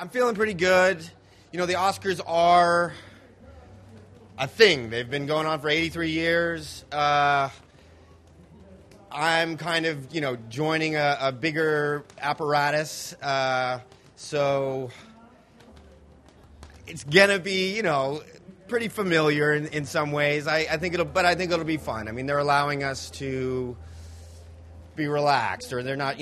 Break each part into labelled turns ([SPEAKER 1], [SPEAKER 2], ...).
[SPEAKER 1] I'm feeling pretty good. You know, the Oscars are a thing. They've been going on for 83 years. I'm kind of, joining a bigger apparatus. So it's gonna be, pretty familiar in some ways. I think it'll be fun. I mean, they're allowing us to be relaxed, or they're not,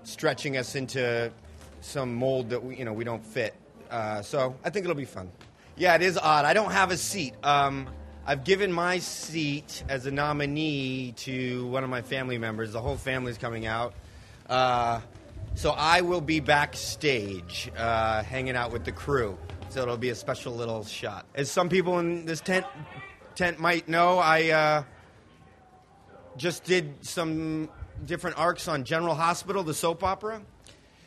[SPEAKER 1] stretching us into some mold that we don't fit. So I think it'll be fun. Yeah, it is odd. I don't have a seat. I've given my seat as a nominee to one of my family members. The whole family's coming out. So I will be backstage, hanging out with the crew. So it'll be a special little shot. As some people in this tent might know, I just did some different arcs on General Hospital, the soap opera.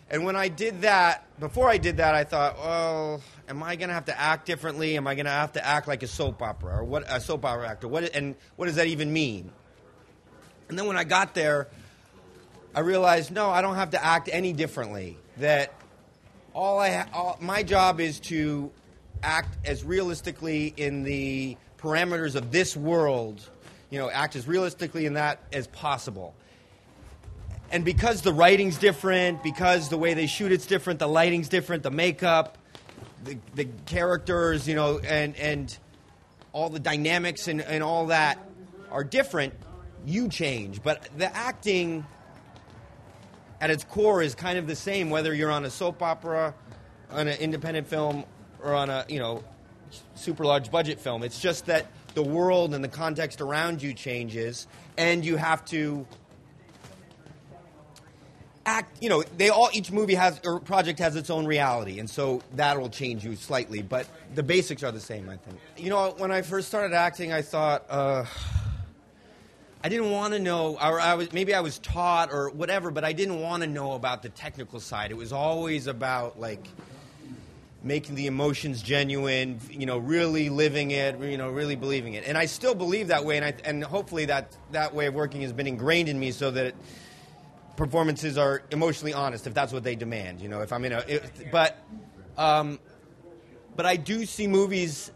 [SPEAKER 1] And when I did that, before I did that, I thought, well, am I going to have to act differently? Am I going to have to act like a soap opera, or what a soap opera actor? What does that even mean? And then when I got there, I realized, no, I don't have to act any differently. That my job is to act as realistically in the parameters of this world, act as realistically in that as possible. And because the writing's different, because the way they shoot it's different, the lighting's different, the makeup, the characters, and all the dynamics and all that are different, you change. But the acting at its core is kind of the same, whether you're on a soap opera, on an independent film, or on a, super large budget film. It's just that the world and the context around you changes, and you have to act, each movie or project has its own reality, and so that'll change you slightly, but the basics are the same, I think. When I first started acting, I thought, I didn't want to know, or I was taught or whatever, but I didn't want to know about the technical side. It was always about, making the emotions genuine, really living it, really believing it. And I still believe that way, and hopefully that way of working has been ingrained in me so that performances are emotionally honest, if that's what they demand. If I'm but I do see movies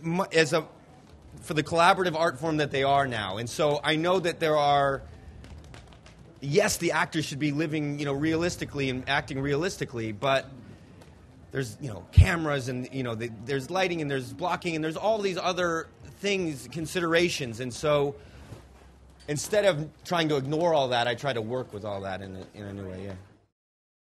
[SPEAKER 1] for the collaborative art form that they are now, and so I know that there are. Yes, the actors should be living, realistically and acting realistically, but there's, cameras and, there's lighting and there's blocking and there's all these other things, considerations, and so instead of trying to ignore all that, I try to work with all that in a new way, yeah.